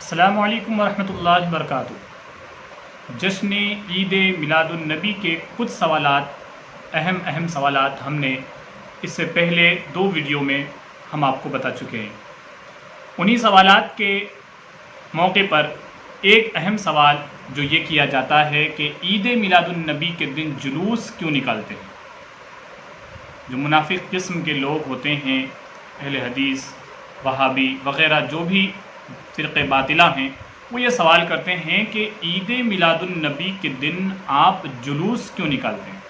السلام علیکم ورحمۃ اللہ وبرکاتہ۔ جشن عید میلاد النبی کے کچھ سوالات، اہم سوالات ہم نے اس سے پہلے 2 ویڈیو میں ہم آپ کو بتا چکے ہیں۔ انہی سوالات کے موقع پر ایک اہم سوال جو یہ کیا جاتا ہے کہ عید میلاد النبی کے دن جلوس کیوں نکالتے ہیں؟ جو منافق قسم کے لوگ ہوتے ہیں، اہل حدیث، وہابی وغیرہ جو بھی فرقے باطلہ ہیں، وہ یہ سوال کرتے ہیں کہ عید میلاد النبی کے دن آپ جلوس کیوں نکالتے ہیں؟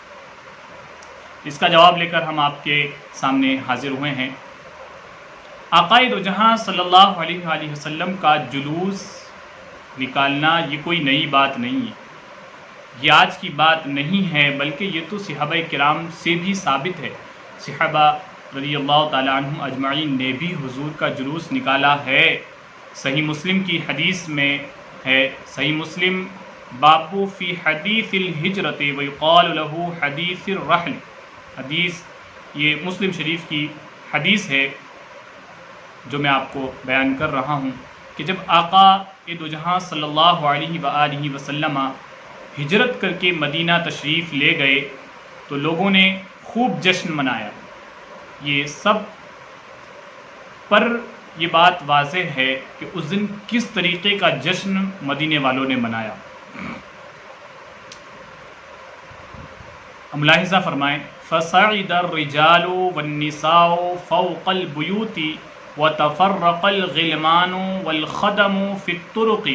اس کا جواب لے کر ہم آپ کے سامنے حاضر ہوئے ہیں۔ آقائے دو جہاں صلی اللہ علیہ وآلہ وسلم کا جلوس نکالنا یہ کوئی نئی بات نہیں ہے، یہ آج کی بات نہیں ہے، بلکہ یہ تو صحابہ کرام سے بھی ثابت ہے۔ صحابہ رضی اللہ تعالیٰ عنہم اجمعین نے بھی حضور کا جلوس نکالا ہے۔ صحیح مسلم کی حدیث میں ہے، صحیح مسلم باب فی حدیث الہجرت ویقال لہ حدیث الرحل، حدیث یہ مسلم شریف کی حدیث ہے جو میں آپ کو بیان کر رہا ہوں کہ جب آقا دو جہاں صلی اللہ علیہ وآلہ وسلم ہجرت کر کے مدینہ تشریف لے گئے تو لوگوں نے خوب جشن منایا۔ یہ سب پر یہ بات واضح ہے کہ اس دن کس طریقے کا جشن مدینے والوں نے منایا۔ ملاحظہ فرمائیں، فَصَعِدَ الرِّجَالُ وَالنِّسَاءُ فَوْقَ الْبُيُوتِ وَتَفَرَّقَ الْغِلْمَانُ وَالْخَدَمُ فِي الطُّرُقِ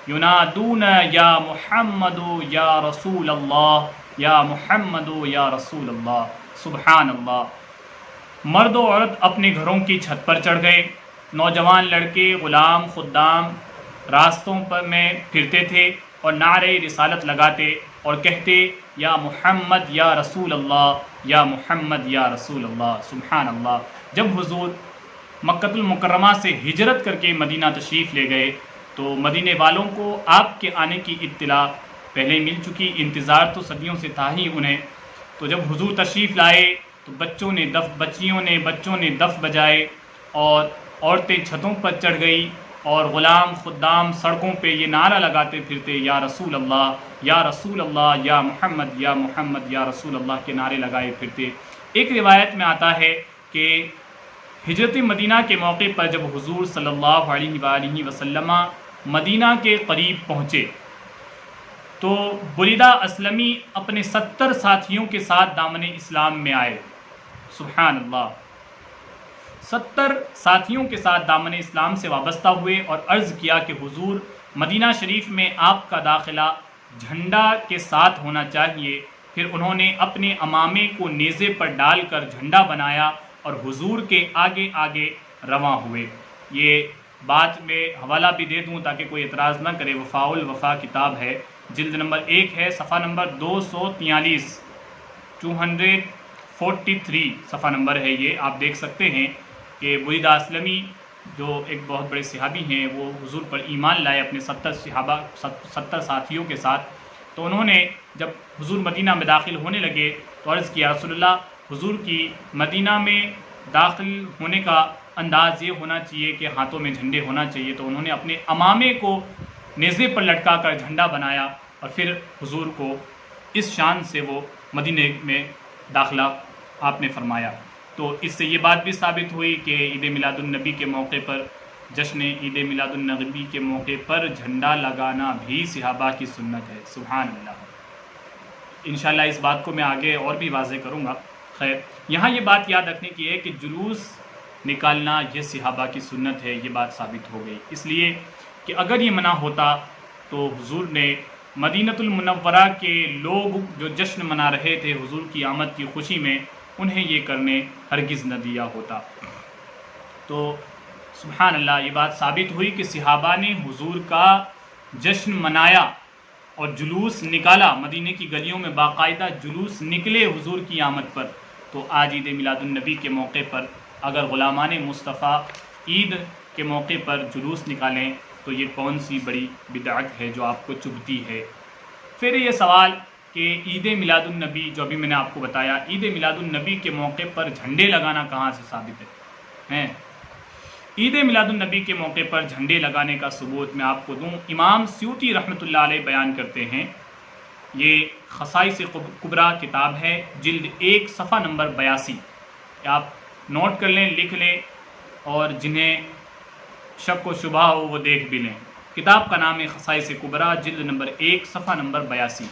يُنَادُونَ يَا مُحَمَّدُ يَا رَسُولَ اللَّهِ يَا مُحَمَّدُ يَا رَسُولَ اللَّهِ سبحان اللہ۔ مرد و عورت اپنے گھروں کی چھت پر چڑھ گئے، نوجوان لڑکے، غلام، خدام راستوں پر میں پھرتے تھے اور نعرے رسالت لگاتے اور کہتے یا محمد یا رسول اللہ، یا محمد یا رسول اللہ سبحان اللہ۔ جب حضور مکہ المکرمہ سے ہجرت کر کے مدینہ تشریف لے گئے تو مدینے والوں کو آپ کے آنے کی اطلاع پہلے مل چکی، انتظار تو صدیوں سے تھا ہی انہیں۔ تو جب حضور تشریف لائے تو بچوں نے دف بجائے اور عورتیں چھتوں پر چڑھ گئی اور غلام خدام سڑکوں پہ یہ نعرہ لگاتے پھرتے یا رسول اللہ، یا رسول اللہ، یا محمد یا محمد یا رسول اللہ کے نعرے لگائے پھرتے۔ ایک روایت میں آتا ہے کہ ہجرت مدینہ کے موقع پر جب حضور صلی اللہ علیہ وآلہ وسلم مدینہ کے قریب پہنچے تو بریدہ اسلمی اپنے 70 ساتھیوں کے ساتھ دامن اسلام میں آئے۔ سبحان اللہ، 70 ساتھیوں کے ساتھ دامن اسلام سے وابستہ ہوئے اور عرض کیا کہ حضور مدینہ شریف میں آپ کا داخلہ جھنڈا کے ساتھ ہونا چاہیے۔ پھر انہوں نے اپنے امامے کو نیزے پر ڈال کر جھنڈا بنایا اور حضور کے آگے آگے رواں ہوئے۔ یہ بات میں حوالہ بھی دے دوں تاکہ کوئی اعتراض نہ کرے، وفاء الوفا کتاب ہے، جلد نمبر 1 ہے، صفحہ نمبر 243، 243 صفحہ نمبر ہے، یہ آپ دیکھ سکتے ہیں کہ بریدہ اسلمی جو ایک بہت بڑے صحابی ہیں، وہ حضور پر ایمان لائے اپنے 70 ساتھیوں کے ساتھ۔ تو انہوں نے جب حضور مدینہ میں داخل ہونے لگے تو عرض کیا رسول اللہ، حضور کی مدینہ میں داخل ہونے کا انداز یہ ہونا چاہیے کہ ہاتھوں میں جھنڈے ہونا چاہیے۔ تو انہوں نے اپنے امامے کو نیزے پر لٹکا کر جھنڈا بنایا اور پھر حضور کو اس شان سے وہ مدینہ میں داخلہ آپ نے فرمایا۔ تو اس سے یہ بات بھی ثابت ہوئی کہ عید میلاد النبی کے موقع پر، جشن عید میلاد النبی کے موقع پر جھنڈا لگانا بھی صحابہ کی سنت ہے۔ سبحان اللہ۔ انشاءاللہ اس بات کو میں آگے اور بھی واضح کروں گا۔ خیر، یہاں یہ بات یاد رکھنے کی ہے کہ جلوس نکالنا یہ صحابہ کی سنت ہے، یہ بات ثابت ہو گئی، اس لیے کہ اگر یہ منع ہوتا تو حضور نے مدینۃ المنورہ کے لوگ جو جشن منا رہے تھے حضور کی آمد کی خوشی میں، انہیں یہ کرنے ہرگز نہ دیا ہوتا۔ تو سبحان اللہ، یہ بات ثابت ہوئی کہ صحابہ نے حضور کا جشن منایا اور جلوس نکالا، مدینے کی گلیوں میں باقاعدہ جلوس نکلے حضور کی آمد پر۔ تو آج عید میلاد النبی کے موقع پر اگر غلامان مصطفیٰ عید کے موقع پر جلوس نکالیں تو یہ کون سی بڑی بدعت ہے جو آپ کو چبھتی ہے؟ پھر یہ سوال کہ عید میلاد النبی جو ابھی میں نے آپ کو بتایا، عید میلاد النبی کے موقع پر جھنڈے لگانا کہاں سے ثابت ہے؟ عید میلاد النبی کے موقع پر جھنڈے لگانے کا ثبوت میں آپ کو دوں، امام سیوطی رحمۃ اللہ علیہ بیان کرتے ہیں، یہ خصائص کبریٰ کتاب ہے، جلد 1 صفحہ نمبر 82، آپ نوٹ کر لیں، لکھ لیں، اور جنہیں شک و شبہ ہو وہ دیکھ بھی لیں۔ کتاب کا نام ہے خصائص کبریٰ، جلد نمبر 1 صفحہ نمبر 82۔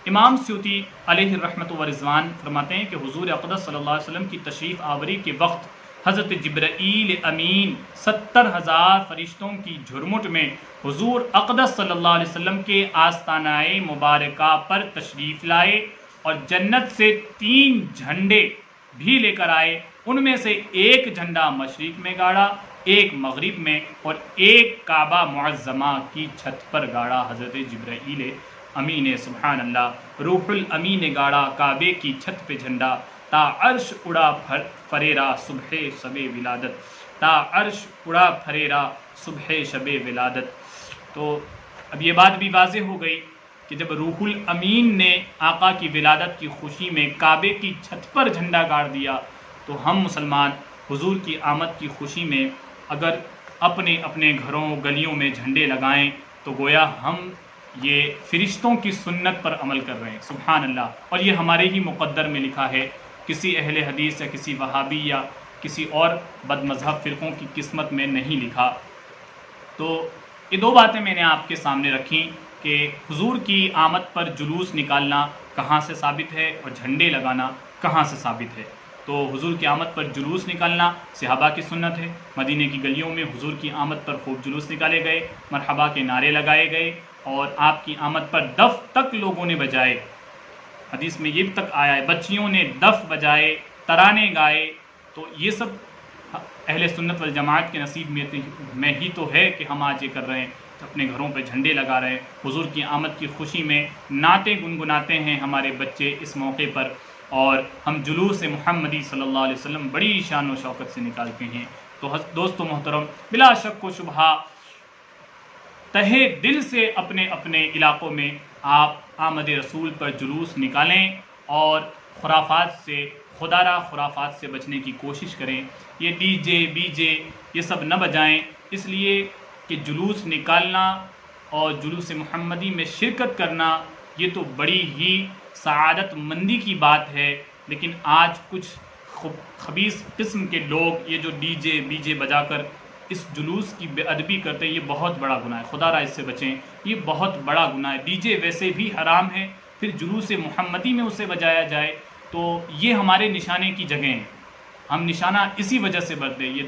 امام سیوطی علیہ الرحمۃ ورضوان فرماتے ہیں کہ حضور اقدس صلی اللہ علیہ وسلم کی تشریف آوری کے وقت حضرت جبرائیل امین 70,000 فرشتوں کی جھرمٹ میں حضور اقدس صلی اللہ علیہ وسلم کے آستانہ مبارکہ پر تشریف لائے اور جنت سے 3 جھنڈے بھی لے کر آئے، ان میں سے ایک جھنڈا مشرق میں گاڑا، ایک مغرب میں، اور ایک کعبہ معظمہ کی چھت پر گاڑا۔ حضرت جبرائیل امین سبحان اللہ، روح الامین نے گاڑا کعبے کی چھت پہ جھنڈا، تا عرش اڑا فریرا صبح شب ولادت، تا عرش اڑا فریرا صبح شب ولادت۔ تو اب یہ بات بھی واضح ہو گئی کہ جب روح الامین نے آقا کی ولادت کی خوشی میں کعبے کی چھت پر جھنڈا گاڑ دیا، تو ہم مسلمان حضور کی آمد کی خوشی میں اگر اپنے اپنے گھروں گلیوں میں جھنڈے لگائیں تو گویا ہم یہ فرشتوں کی سنت پر عمل کر رہے ہیں، سبحان اللہ۔ اور یہ ہمارے ہی مقدر میں لکھا ہے، کسی اہل حدیث یا کسی وہابی یا کسی اور بد مذہب فرقوں کی قسمت میں نہیں لکھا۔ تو یہ 2 باتیں میں نے آپ کے سامنے رکھیں کہ حضور کی آمد پر جلوس نکالنا کہاں سے ثابت ہے اور جھنڈے لگانا کہاں سے ثابت ہے۔ تو حضور کی آمد پر جلوس نکالنا صحابہ کی سنت ہے، مدینہ کی گلیوں میں حضور کی آمد پر خوب جلوس نکالے گئے، مرحبا کے نعرے لگائے گئے، اور آپ کی آمد پر دف تک لوگوں نے بجائے، حدیث میں یہ تک آیا ہے بچیوں نے دف بجائے، ترانے گائے۔ تو یہ سب اہل سنت والجماعت کے نصیب میں ہی تو ہے کہ ہم آج یہ کر رہے ہیں، اپنے گھروں پہ جھنڈے لگا رہے ہیں، حضور کی آمد کی خوشی میں نعتیں گنگناتے ہیں ہمارے بچے اس موقع پر، اور ہم جلوس محمدی صلی اللہ علیہ وسلم بڑی شان و شوکت سے نکالتے ہیں۔ تو دوستو محترم، بلا شک و شبہ تہے دل سے اپنے اپنے علاقوں میں آپ آمد رسول پر جلوس نکالیں اور خرافات سے، خدارہ خرافات سے بچنے کی کوشش کریں۔ یہ ڈی جے بی جے یہ سب نہ بجائیں، اس لیے کہ جلوس نکالنا اور جلوس محمدی میں شرکت کرنا یہ تو بڑی ہی سعادت مندی کی بات ہے، لیکن آج کچھ خبیث قسم کے لوگ یہ جو ڈی جے بی جے بجا کر اس جلوس کی بے ادبی کرتے ہیں، یہ بہت بڑا گناہ ہے، خدا را اس سے بچیں، یہ بہت بڑا گناہ ہے۔ ڈی جے ویسے بھی حرام ہے، پھر جلوس محمدی میں اسے بجایا جائے تو یہ ہمارے نشانے کی جگہیں ہیں، ہم نشانہ اسی وجہ سے برتے ہیں۔ یہ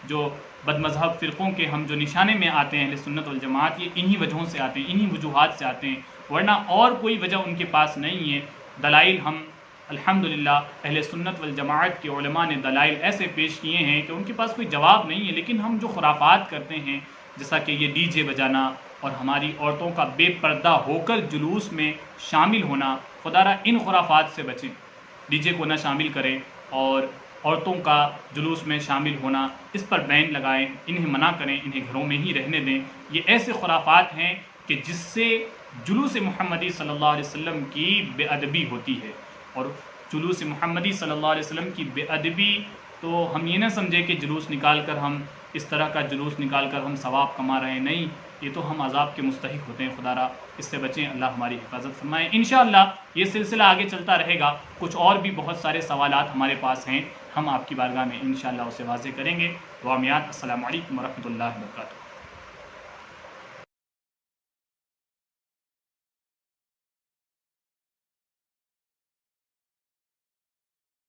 جو بد مذہب فرقوں کے ہم جو نشانے میں آتے ہیں اہل سنت والجماعت، یہ انہی وجہوں سے آتے ہیں، انہی وجوہات سے آتے ہیں، ورنہ اور کوئی وجہ ان کے پاس نہیں ہے۔ دلائل ہم الحمدللہ اہل سنت والجماعت کے علماء نے دلائل ایسے پیش کیے ہیں کہ ان کے پاس کوئی جواب نہیں ہے، لیکن ہم جو خرافات کرتے ہیں جیسا کہ یہ ڈی جے بجانا اور ہماری عورتوں کا بے پردہ ہو کر جلوس میں شامل ہونا، خدا را ان خرافات سے بچیں، ڈی جے کو نہ شامل کریں، اور عورتوں کا جلوس میں شامل ہونا اس پر بین لگائیں، انہیں منع کریں، انہیں گھروں میں ہی رہنے دیں۔ یہ ایسے خرافات ہیں کہ جس سے جلوس محمدی صلی اللہ علیہ وسلم کی بے ادبی ہوتی ہے، اور جلوس محمدی صلی اللہ علیہ وسلم کی بے ادبی تو ہم یہ نہ سمجھے کہ جلوس نکال کر ہم اس طرح کا جلوس نکال کر ہم ثواب کما رہے ہیں، نہیں، یہ تو ہم عذاب کے مستحق ہوتے ہیں۔ خدا را اس سے بچیں، اللہ ہماری حفاظت فرمائے۔ انشاءاللہ یہ سلسلہ آگے چلتا رہے گا، کچھ اور بھی بہت سارے سوالات ہمارے پاس ہیں، ہم آپ کی بارگاہ میں انشاءاللہ اسے واضح کریں گے۔ دعا میات، السلام علیکم ورحمۃ اللہ وبرکاتہ۔